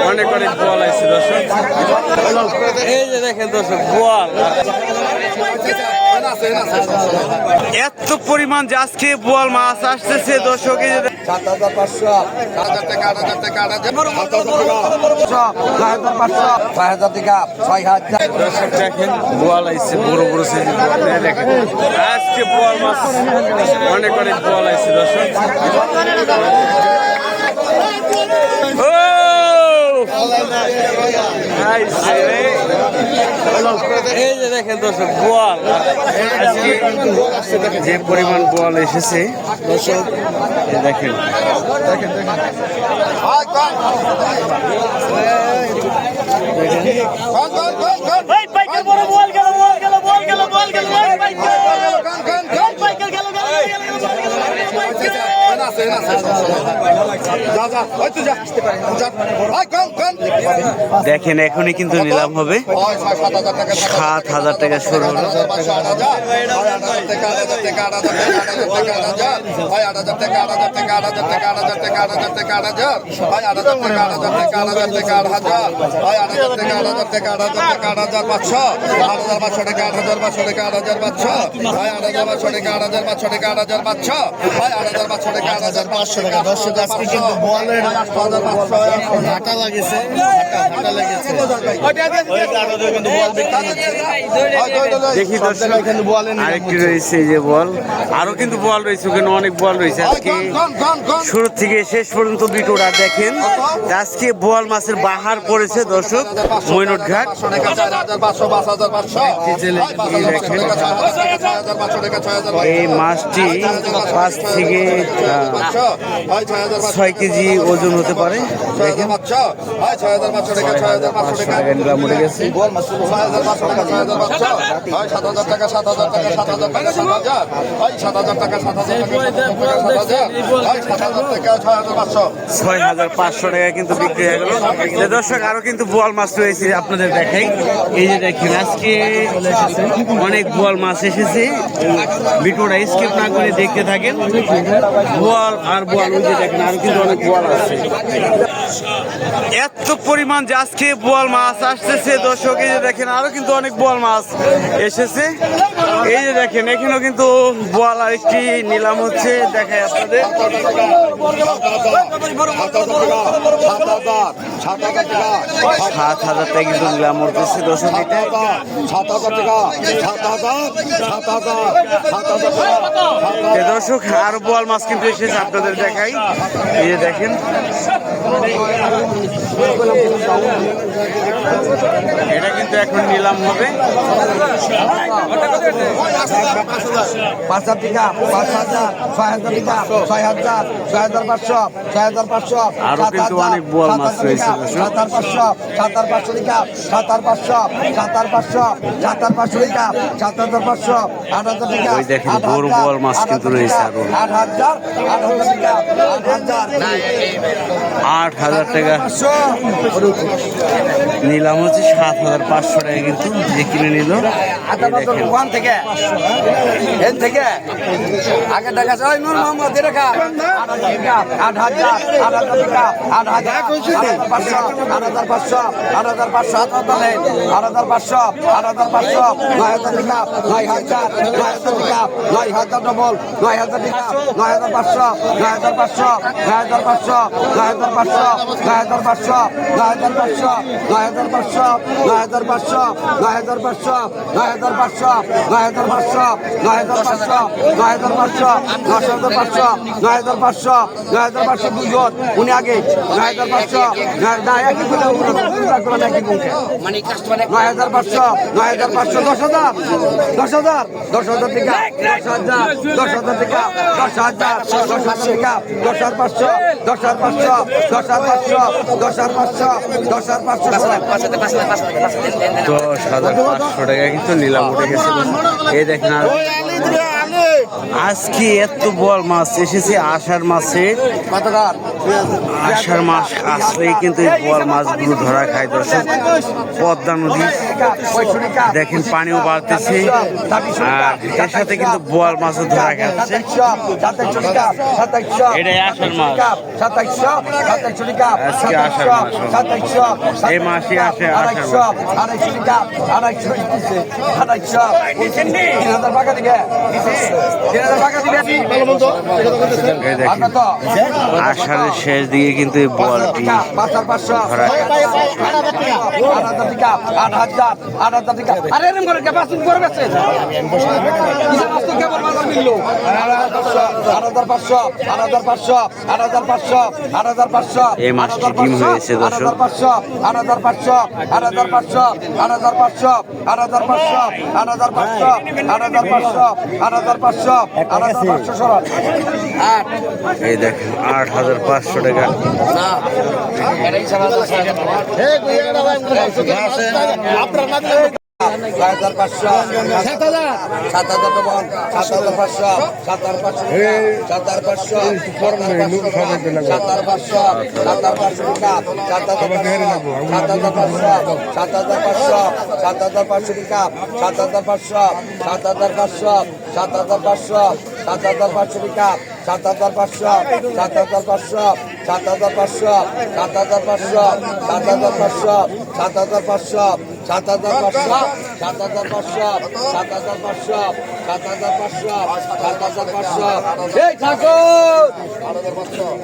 অনেক অনেক বোয়াল আছে দর্শক। এই যে দেখেন দর্শক বোয়াল, এত পরিমাণ যে আজকে বোয়াল মাছ আসতেছে দর্শক। এই যে 7,500 8,000 টাকা 8,000 টাকা 8,000 6,000 টাকা 6,000 দর্শক দেখেন বোয়াল আইছে বড় বড় সাইজের বোয়াল। দেখেন আজকে বোয়াল মাছ অনেক অনেক বোয়াল আইছে দর্শক। এই যে দেখেন দর্শক বোয়াল, আজকে যে পরিমাণ বোয়াল এসেছে দর্শক দেখেন। দেখেন এখনই কিন্তু নিলাম হবে 7,000 টাকা শুরু হলো। 8,000 টাকা 8,000 টাকা 8,000 টাকা 8,000 টাকা 8,000 টাকা 8,000 টাকা 8,000 টাকা 8,000 8,000 টাকা 8,000 টাকা 8,000 টাকা 8,000 টাকা 8,000 টাকা 8,500 8,500 টাকা 8,500 টাকা 8,500 8,500 টাকা 8,500 টাকা 8,500 8,500 টাকা 8,500 টাকা। দর্শক আজকে কিন্তু বলের হাঁটা লাগেছে, হাঁটা লেগেছে। দেখি দর্শক আরেকটি রয়েছে যে বল, আরো কিন্তু বল রয়েছে, ওখানে অনেক বল রয়েছে। আজকে শুরু থেকে শেষ পর্যন্ত ভিডিওটা দেখেন। আজকে বোয়াল মাছের বাহার পড়েছে দর্শক মৈনট ঘাট। এই মাছটি 5 থেকে 6 কেজি ওজন হতে পারে। দেখেন 6,500 টাকা নিলাম উঠে গেছে। 7,000 টাকা 7,000 টাকা 7,000 টাকা 7,000 7,000 টাকা 7,000 টাকা 6,500 টাকা কিন্তু বিক্রি হয়ে গেল দর্শক। আরো কিন্তু বোয়াল মাছ রয়েছে আপনাদের দেখাই। এই যে দেখেন আজকে অনেক বোয়াল মাছ এসেছে। ভিডিওটা স্কিপ না করে দেখতে থাকেন। বোয়াল আর বোয়াল, ওই যে দেখেন আরো কিন্তু অনেক বোয়াল আছে। এত পরিমাণ যে আজকে বোয়াল মাছ আসতেছে দর্শক। এই যে দেখেন আরো কিন্তু অনেক বোয়াল মাছ এসেছে। এই যে দেখেন এখানেও কিন্তু বোয়াল আরেকটি নিলাম হচ্ছে, দেখায় আপনাদের। 7,000 টাকা কিন্তু নিলাম উঠতেছে দর্শক। দর্শক আরো বোয়াল মাছ কিন্তু এসেছে আপনাদের দেখাই। এই যে দেখেন এটা কিন্তু এখন নিলাম হবে 5,000 টাকা 5,000 6,000 টাকা 6,000 6,500 6,500 আরো কিন্তু অনেক বোয়াল মাছ রয়েছে 7,500 7,500 টাকা 7,500 7,500 7,500 টাকা 7,500 8,000 টাকা। ওই দেখেন বড় বোয়াল মাছ কিন্তু রয়েছে আরো 8,000 টাকা 8,000 টাকা নিলাম হচ্ছে 7,500 টাকা কিন্তু যে কিনে নিল। ওখান থেকে এর থেকে আগে টাকা ওই নূর মোহাম্মদ টাকা 8,000 টাকা 8,500 8,500 8,500 8,500 8,500 8,500 9,000 টাকা 9,000 টাকা 9,000 ডবল 9,000 টাকা 9,500 9,500 9,500 9,500 9,500 9,500 9,500 9,500 9,500 9,500 9,500 9,500 9,500 9,500 9,500 9,500 দুজন উনি আগে 9,500 না একই করে একই মুখে 9,500 9,500 10,000 10,000 10,000 টাকা 10,000 10,000 টাকা 10,000 10,000 টাকা 10,500 10,500 10,500 10,500 10,500 10,500 টাকা কিন্তু নিলাম উঠে গেছে। এই দেখেন আর আজকে এত বড় মাছ এসেছে আষাঢ় মাসে। আষাঢ় মাস আসলেই কিন্তু এই বড় মাছগুলো ধরা খায় দর্শক। পদ্মা নদী দেখেন পানিও বাড়তেছে আর এর সাথে কিন্তু বোয়াল মাছও ধরা গেছে। এটাই আষাঢ় মাস, আজকে আষাঢ় মাস, এই মাসে আসে আষাঢ় মাস। আষাঢ়ের শেষ দিকে কিন্তু এই বোয়ালটি ধরা এই মাছটি ডিম হয়েছে দর্শক। এই দেখেন 8,500 টাকা।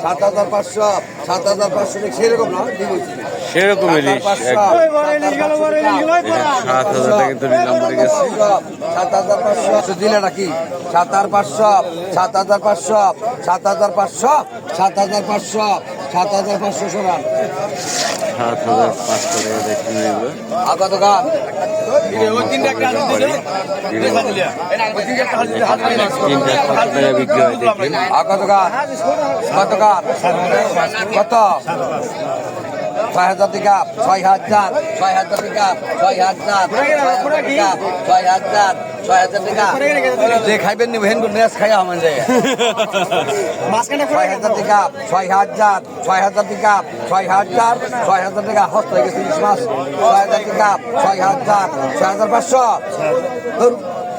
7,500 সেরকম না, সেরকম ইলিশ 7,000 টাকা কিন্তু নিলাম পড়ে গেছে। 7,500 দিলে নাকি 7,500 7,500 7,500 7,500 7,500 সমান 7,500 টাকা দেখুন এগুলো। আগত গান তিনটা কত টাকা বিক্রি হয় দেখবেন। আগত গান কত গান কত 6,000 টাকা 6,000 6,000 টাকা 6,000 6,000 6,000 টাকা যে খাইবেন নি ভেন নেস খাই আমার যায় 6,000 টাকা 6,000 6,000 টাকা 6,000 6,000 টাকা হস্ত হয়ে গেছে ইলিশ মাছ 6,000 টাকা 6,000 6,500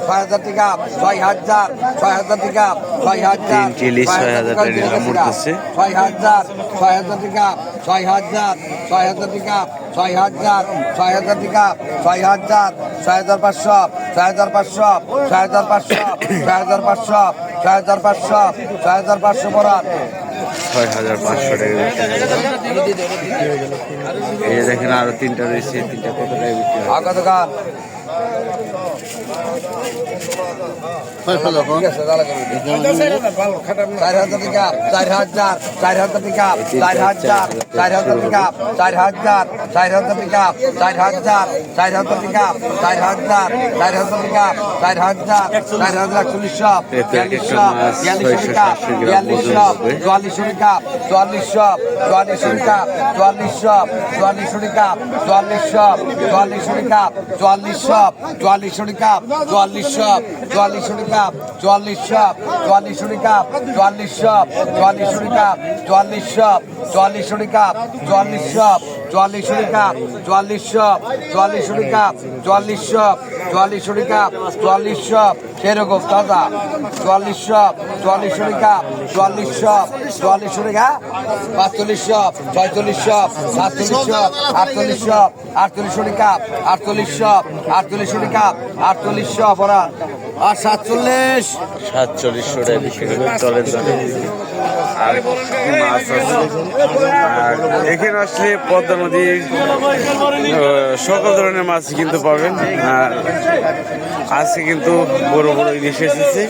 6,000 টাকা 6,000 6,000 টাকা 6,000 তিনটি ইলিশ 6,000 টাকা নিলাম পড়তেছে। 6,000 6,000 টাকা 6,000 6,000 টাকা 6,000 6,000 টাকা 6,000 6,500 6,500 6,500 6,500 6,500 6,500 পড়ান 6,500 টাকা বিক্রি হয়। এই দেখেন আরো তিনটা রয়েছে, তিনটা কত টাকা বিক্রি হয়। আগত গান ঠিক আছে দাঁড়া করুন 4,000 টাকা 4,000 4,000 টাকা 4,000 4,000 টাকা 4,000 4,000 টাকা 4,000 4,000 টাকা 4,000 4,000 টাকা 4,000 4,000 40 একটা মাছ 600-700 গ্রাম ওজন হবে। 44 টাকা 44 টাকা 44 টাকা 44 টাকা 44 টাকা 44 টাকা 44 টাকা 44 টাকা 44 টাকা 44 টাকা 44 টাকা 44 টাকা 44 সেরকম দাদা 44 টাকা 44 টাকা 45 46 47 48 48 টাকা 48 টাকা 48 পড়ান আর 4700 টাকা বিক্রি হবে টলের দামে। আর মাছ আছে। আর এখানে আসলে পদ্মা নদীর সকল ধরনের মাছ কিন্তু পাবেন। আর আজকে কিন্তু বড় বড় ইলিশ এসেছে।